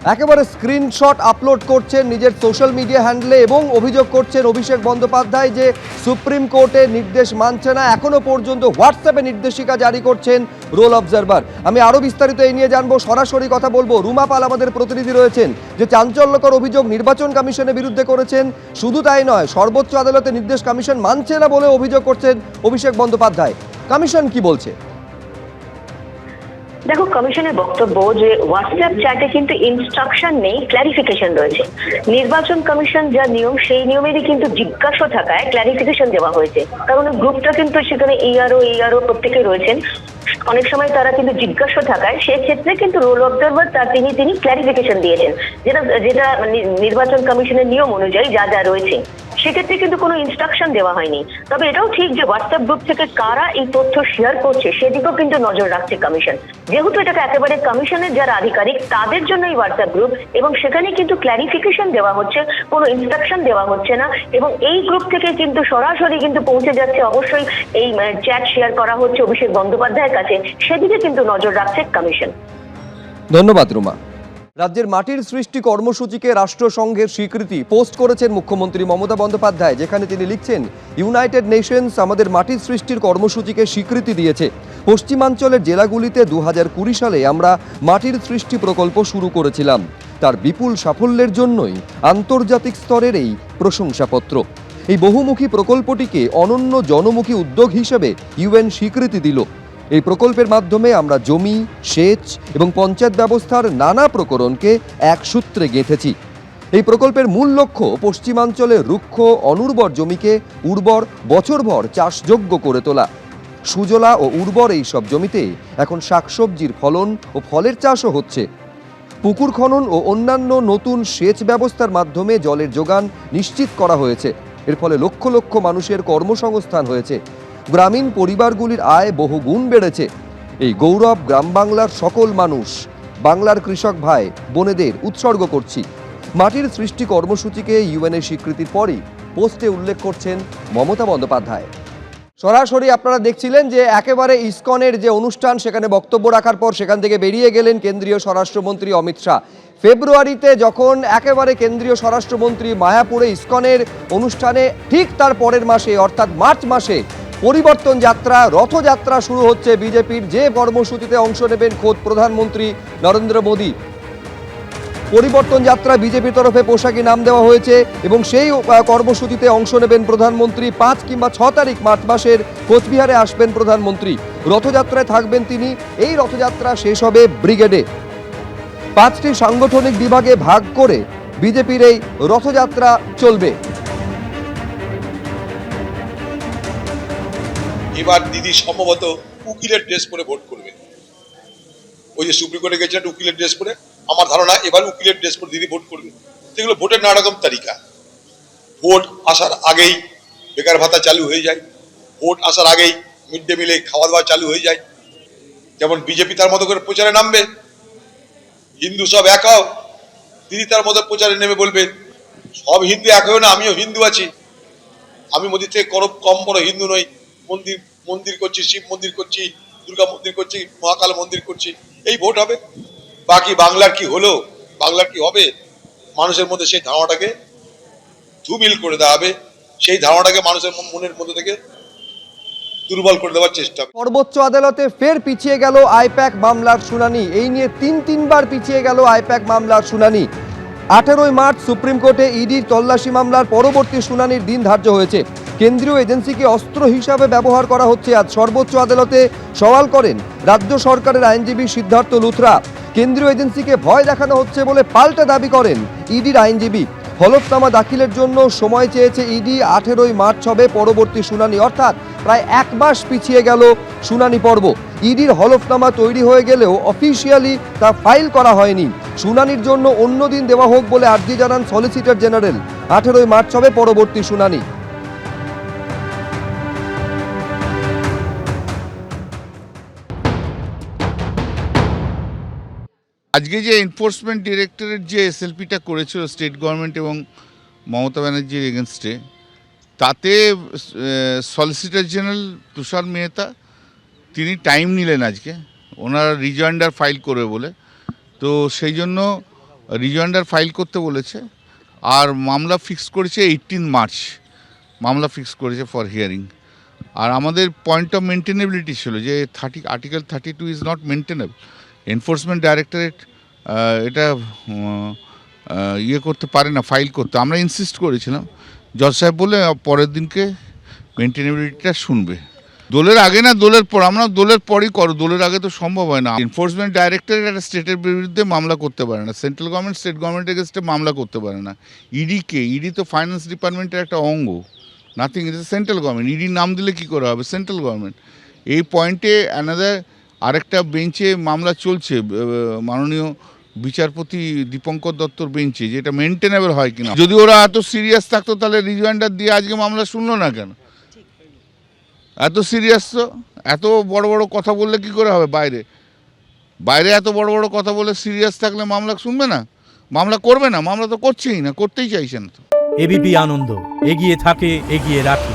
একেবারে screenshot upload করছেন নিজের সোশ্যাল মিডিয়া হ্যান্ডেলে এবং অভিযোগ করছেন অভিষেক বন্দ্যোপাধ্যায় যে সুপ্রিম কোর্টের নির্দেশ মানছে না, এখনো পর্যন্ত হোয়াটসঅ্যাপে নির্দেশিকা জারি করছেন রোল অবজারভার। আমি আরো বিস্তারিত এই নিয়ে জানবো, সরাসরি কথা বলবো। রুমা পাল আমাদের প্রতিনিধি রয়েছেন, যে চাঞ্চল্যকর অভিযোগ নির্বাচন কমিশনের বিরুদ্ধে করেছেন। শুধু তাই নয়, সর্বোচ্চ আদালতের নির্দেশ কমিশন মানছে না বলে অভিযোগ করছেন অভিষেক বন্দ্যোপাধ্যায়। কমিশন কি বলছে? দেখো, কমিশনের বক্তব্য যে হোয়াটসঅ্যাপ চ্যাটে কিন্তু ইনস্ট্রাকশন নেই, ক্ল্যারিফিকেশন রয়েছে। নির্বাচন কমিশন যা নিয়ম, সেই নিয়মেরই কিন্তু জিজ্ঞাসা থাকায় ক্ল্যারিফিকেশন দেওয়া হয়েছে। কারণ গ্রুপটা কিন্তু সেখানে ইআরও প্রত্যেকে রয়েছেন, অনেক সময় তারা কিন্তু জিজ্ঞাসা থাকায় সেক্ষেত্রে কিন্তু রোল অবজারভার তিনি ক্ল্যারিফিকেশন দিয়েছেন, যেটা নির্বাচন কমিশনের নিয়ম অনুযায়ী যা যা রয়েছে। সেক্ষেত্রে কিন্তু কোনো ইনস্ট্রাকশন দেওয়া হয়নি। তবে এটাও ঠিক যে হোয়াটসঅ্যাপ গ্রুপ থেকে কারা এই তথ্য শেয়ার করছে সেদিকেও কিন্তু নজর রাখছে কমিশন। যেহেতু এটাকে একেবারে কমিশনের যারা আধিকারিক তাদের জন্য এই হোয়াটসঅ্যাপ গ্রুপ, এবং সেখানে কিন্তু ক্ল্যারিফিকেশন দেওয়া হচ্ছে, কোনো ইনস্ট্রাকশন দেওয়া হচ্ছে না। এবং এই গ্রুপ থেকে কিন্তু সরাসরি কিন্তু পৌঁছে যাচ্ছে, অবশ্যই এই চ্যাট শেয়ার করা হচ্ছে অভিষেক বন্দ্যোপাধ্যায়ের কাছে, সেদিকে কিন্তু নজর রাখছে কমিশন। ধন্যবাদ রুমা। রাজ্যের মাটির সৃষ্টি কর্মসূচিকে রাষ্ট্রসংঘের স্বীকৃতি পোস্ট করেছেন মুখ্যমন্ত্রী মমতা বন্দ্যোপাধ্যায়, যেখানে তিনি লিখছেন, ইউনাইটেড নেশনস আমাদের মাটির সৃষ্টির কর্মসূচিকে স্বীকৃতি দিয়েছে। পশ্চিমাঞ্চলের জেলাগুলিতে 2020 সালে আমরা মাটির সৃষ্টি প্রকল্প শুরু করেছিলাম। তার বিপুল সাফল্যের জন্যই আন্তর্জাতিক স্তরের এই প্রশংসাপত্র। এই বহুমুখী প্রকল্পটিকে অনন্য জনমুখী উদ্যোগ হিসেবে ইউএন স্বীকৃতি দিল। এই প্রকল্পের মাধ্যমে আমরা জমি, সেচ এবং পঞ্চায়েত ব্যবস্থার নানা প্রকরণকে এক সূত্রে গেঁথেছি। এই প্রকল্পের মূল লক্ষ্য পশ্চিমাঞ্চলের রুক্ষ অনুর্বর জমিকে উর্বর, বছরভর চাষযোগ্য করে তোলা। সুজলা ও উর্বর এই সব জমিতে এখন শাকসবজির ফলন ও ফলের চাষও হচ্ছে। পুকুর খনন ও অন্যান্য নতুন সেচ ব্যবস্থার মাধ্যমে জলের যোগান নিশ্চিত করা হয়েছে। এর ফলে লক্ষ লক্ষ মানুষের কর্মসংস্থান হয়েছে। গ্রামীণ পরিবারগুলির আয় বহুগুণ বেড়েছে। এই গৌরব গ্রাম বাংলার সকল মানুষ, বাংলার কৃষক ভাই বোনেদের উৎসর্গ করছি। মাটির সৃষ্টি কর্মসূচিকে ইউএনের স্বীকৃতির পরই পোস্টে উল্লেখ করছেন মমতা বন্দ্যোপাধ্যায়। সরাসরি আপনারা দেখছিলেন যে একেবারে ইসকনের যে অনুষ্ঠান, সেখানে বক্তব্য রাখার পর সেখান থেকে বেরিয়ে গেলেন কেন্দ্রীয় স্বরাষ্ট্রমন্ত্রী অমিত শাহ। ফেব্রুয়ারিতে যখন একেবারে কেন্দ্রীয় স্বরাষ্ট্রমন্ত্রী মায়াপুরে ইসকনের অনুষ্ঠানে ঠিক তার পরের মাসে অর্থাৎ মার্চ মাসে পরিবর্তন যাত্রা, রথযাত্রা শুরু হচ্ছে বিজেপির, যে কর্মসূচিতে অংশ নেবেন খোদ প্রধানমন্ত্রী নরেন্দ্র মোদী। পরিবর্তন যাত্রা বিজেপির তরফে পোশাকি নাম দেওয়া হয়েছে এবং সেই কর্মসূচিতে অংশ নেবেন প্রধানমন্ত্রী। 5 কিংবা 6 তারিখ মার্চ মাসের কোচবিহারে আসবেন প্রধানমন্ত্রী, রথযাত্রায় থাকবেন তিনি। এই রথযাত্রা শেষ হবে ব্রিগেডে। 5টি সাংগঠনিক বিভাগে ভাগ করে বিজেপির এই রথযাত্রা চলবে। এবার দিদি সম্ভবত উকিলের ড্রেস পরে ভোট করবে। ওই যে সুপ্রিম কোর্টে গেছিলেন উকিলের ড্রেস পরে, আমার ধারণা এবার উকিলের ড্রেস পরে দিদি ভোট করবে। সেগুলো ভোটের নানা রকম তালিকা। ভোট আসার আগেই বেকার ভাতা চালু হয়ে যায়, ভোট আসার আগেই মিড ডে মিলে খাওয়া দাওয়া চালু হয়ে যায়। যেমন বিজেপি তার মতো করে প্রচারে নামবে, হিন্দু সব এক হও, দিদি তার মতো প্রচারে নেমে বলবে সব হিন্দু এক হয়েও না, আমিও হিন্দু আছি, আমি মোদির থেকে কম বড় হিন্দু নই, মন্দির মন্দির করছি, শিব মন্দির করছি, দুর্গা মন্দির করছি, মহাকাল মন্দির করছি। এই ভোট হবে। বাকি বাংলার কি হলো, বাংলার কি হবে, মানুষের মধ্যে সেই ধারণাটাকে ধুমিল করে দেওয়া হবে, সেই ধারণাটাকে মানুষের মনের মধ্যে থেকে দুর্বল করে দেওয়ার চেষ্টা হবে। সর্বোচ্চ আদালতে ফের পিছিয়ে গেল আইপ্যাক মামলার শুনানি। এই নিয়ে তিনবার পিছিয়ে গেল আইপ্যাক মামলার শুনানি। 18 মার্চ সুপ্রিম কোর্টে ইডির তল্লাশি মামলার পরবর্তী শুনানির দিন ধার্য হয়েছে। কেন্দ্রীয় এজেন্সিকে অস্ত্র হিসাবে ব্যবহার করা হচ্ছে। আজ সর্বোচ্চ আদালতে সওয়াল করেন রাজ্য সরকারের আইনজীবী সিদ্ধার্থ লুথরা। কেন্দ্রীয় এজেন্সিকে ভয় দেখানো হচ্ছে বলে পাল্টা দাবি করেন ইডির আইনজীবী। হলফনামা দাখিলের জন্য সময় চেয়েছে ইডি। 18 মার্চ হবে পরবর্তী শুনানি, অর্থাৎ প্রায় 1 মাস পিছিয়ে গেল শুনানি পর্ব। ইডির হলফনামা তৈরি হয়ে গেলেও অফিসিয়ালি তা ফাইল করা হয়নি। শুনানির জন্য অন্য দিন দেওয়া হোক বলে আর্জি জানান সলিসিটর জেনারেল। 18 মার্চ হবে পরবর্তী শুনানি। আজকে যে এনফোর্সমেন্ট ডিরেক্টরেট যে এসএলপিটা করেছিল স্টেট গভর্নমেন্ট এবং মমতা ব্যানার্জির এগেনস্টে, তাতে সলিসিটর জেনারেল তুষার মেহতা তিনি টাইম নিলেন আজকে, ওনারা রিজয়েন্ডার ফাইল করবে বলে। তো সেই জন্য রিজয়েন্ডার ফাইল করতে বলেছে, আর মামলা ফিক্স করেছে 18 মার্চ, মামলা ফিক্স করেছে ফর হিয়ারিং। আর আমাদের পয়েন্ট অফ মেনটেনেবিলিটি ছিল যে article 32 is not maintainable. Enforcement directorate এটা ইয়ে করতে পারে না, ফাইল করতে। আমরা ইনসিস্ট করেছিলাম, জজ সাহেব বলে পরের দিনকে মেনটেনেবিলিটিটা শুনবে। দোলের আগে না দোলের পর, আমরা দোলের পরই করো, দোলের আগে তো সম্ভব হয় না। এনফোর্সমেন্ট ডাইরেক্টরেট একটা স্টেটের বিরুদ্ধে মামলা করতে পারে না, সেন্ট্রাল গভর্নমেন্ট স্টেট গভর্নমেন্টের এগেনস্টে মামলা করতে পারে না। ইডি তো ফাইন্যান্স ডিপার্টমেন্টের একটা অঙ্গ, নাথিং, ইজ সেন্ট্রাল গভর্নমেন্ট। ইডির নাম দিলে কি করে হবে, সেন্ট্রাল গভর্নমেন্ট। এই পয়েন্টে অ্যানাদার আরেকটা বেঞ্চে মামলা চলছে, মাননীয় বিচারপতি দীপঙ্কর দত্তর বেঞ্চে, যেটা মেনটেনেবল হয় কিনা। যদি ওরা এত সিরিয়াস থাকতো তাহলে রিজয়েন্ডার দিয়ে আজকে মামলা শুনলো না কেন? এত সিরিয়াস তো, এত বড় বড় কথা বললে কি করে হবে? বাইরে এত বড় বড় কথা বলে সিরিয়াস থাকলে মামলা শুনবে না, মামলা করবে না, মামলা তো করছেই না, করতেই চাইছে না তো। এবিপি আনন্দ, এগিয়ে থাকে, এগিয়ে রাখে।